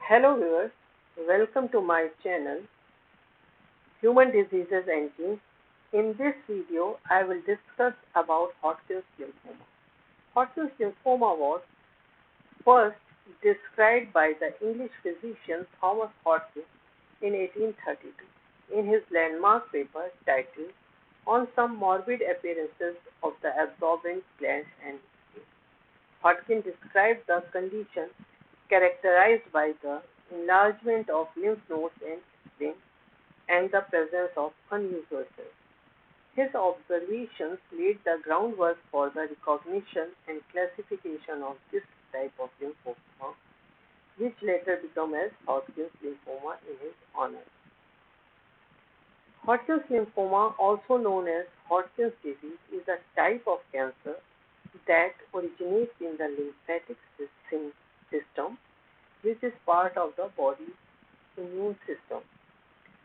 Hello viewers, welcome to my channel Human Diseases and Genes. In this video, I will discuss about Hodgkin's lymphoma. Hodgkin's lymphoma was first described by the English physician Thomas Hodgkin in 1832 in his landmark paper titled On Some Morbid Appearances of the Absorbent Glands and Skin. Hodgkin described the condition characterized by the enlargement of lymph nodes and skin and the presence of unusual cells. His observations laid the groundwork for the recognition and classification of this type of lymphoma, which later became as Hodgkin's lymphoma in his honor. Hodgkin's lymphoma, also known as Hodgkin's disease, is a type of cancer that originates in the lymphatic system, which is part of the body's immune system.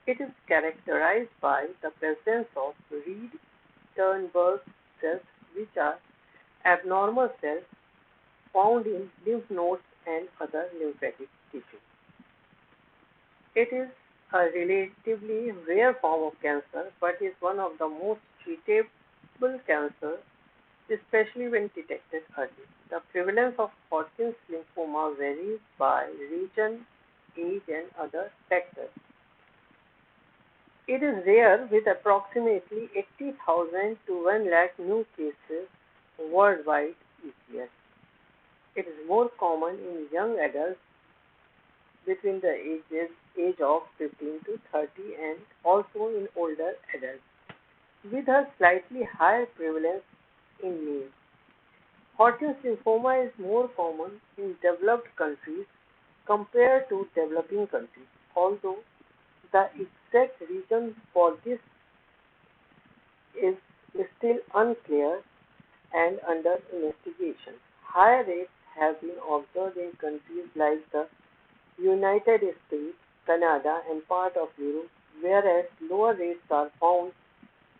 It is characterized by the presence of Reed-Sternberg cells, which are abnormal cells found in lymph nodes and other lymphatic tissue. It is a relatively rare form of cancer, but is one of the most treatable cancers, especially when detected early. The prevalence of Hodgkin's lymphoma varies by region, age, and other factors. It is rare, with approximately 80,000 to 1 lakh new cases worldwide each year. It is more common in young adults between the age of 15 to 30 and also in older adults, with a slightly higher prevalence in males. Hodgkin's lymphoma is more common in developed countries compared to developing countries, although the exact reason for this is still unclear and under investigation. Higher rates have been observed in countries like the United States, Canada, and part of Europe, whereas lower rates are found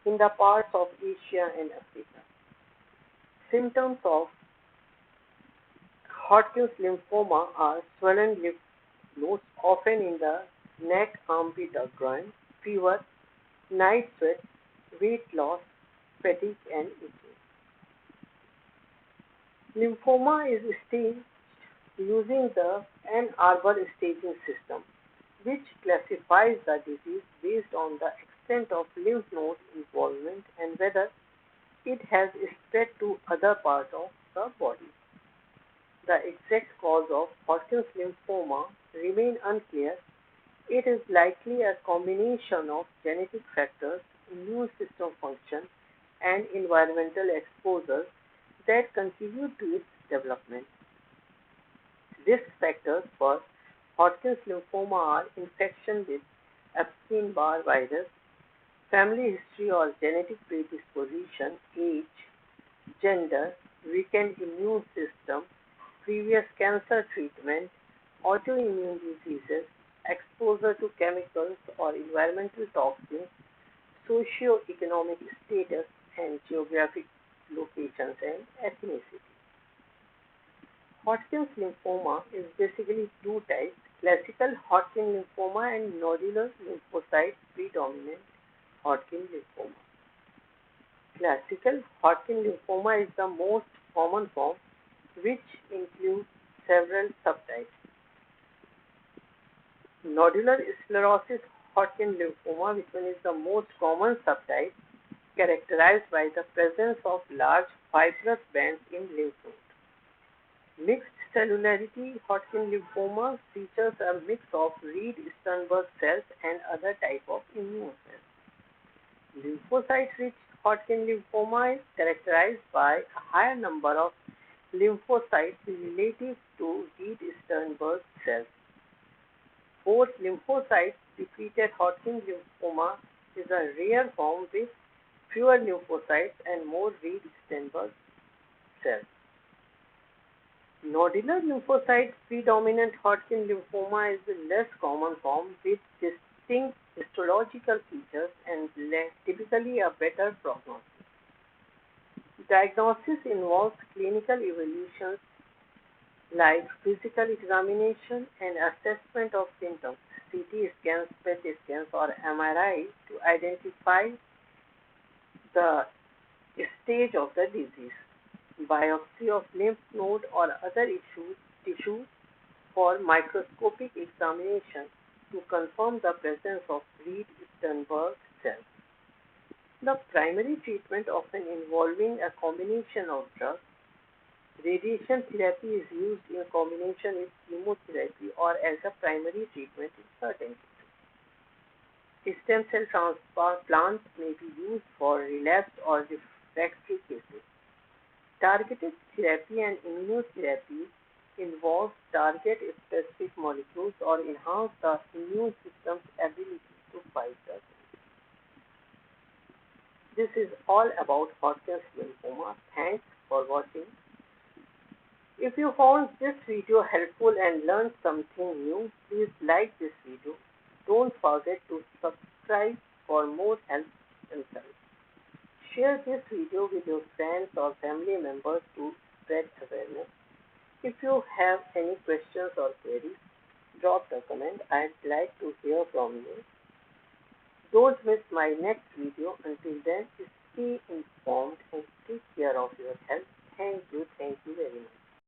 in the parts of Asia and Africa. Symptoms of Hodgkin's lymphoma are swollen lymph nodes, often in the neck, armpit, or groin, fever, night sweats, weight loss, fatigue, and itching. Lymphoma is staged using the Ann Arbor staging system, which classifies the disease based on the extent of lymph node involvement and whether it has spread to other parts of the body. The exact cause of Hodgkin's lymphoma remain unclear. It is likely a combination of genetic factors, immune system function, and environmental exposures that contribute to its development. Risk factors for Hodgkin's lymphoma are infection with Epstein-Barr virus, family history or genetic predisposition, age, gender, weakened immune system, previous cancer treatment, autoimmune diseases, exposure to chemicals or environmental toxins, socioeconomic status, and geographic locations and ethnicity. Hodgkin's lymphoma is basically two types: classical Hodgkin lymphoma and nodular lymphocyte predominant Hodgkin lymphoma. Classical Hodgkin lymphoma is the most common form, which includes several subtypes. Nodular sclerosis Hodgkin lymphoma, which one is the most common subtype, characterized by the presence of large fibrous bands in lymph nodes. Mixed cellularity Hodgkin lymphoma features a mix of Reed-Sternberg cells and other type of immune cells. Lymphocyte-rich Hodgkin lymphoma is characterized by a higher number of lymphocytes relative to Reed-Sternberg cells. Post lymphocyte-depleted Hodgkin lymphoma is a rare form with fewer lymphocytes and more Reed-Sternberg cells. Nodular lymphocyte predominant Hodgkin lymphoma is the less common form with distinct histological features and typically a better prognosis. Diagnosis involves clinical evaluations like physical examination and assessment of symptoms, CT scans, PET scans, or MRI to identify the stage of the disease, biopsy of lymph node or other tissues for microscopic examination to confirm the presence of Reed-Sternberg cells. The primary treatment often involving a combination of drugs. Radiation therapy is used in combination with chemotherapy or as a primary treatment in certain cases. Stem cell transplants may be used for relapsed or refractory cases. Targeted therapy and immunotherapy involve target-specific molecules or enhance the immune system's ability to fight the disease. This is all about Hodgkin's lymphoma. Thanks for watching. If you found this video helpful and learned something new, please like this video. Don't forget to subscribe for more help and insights. Share this video with your friends or family members to spread awareness. If you have any questions or queries, drop the comment. I'd like to hear from you. Don't miss my next video. Until then, stay informed and take care of your health. Thank you very much.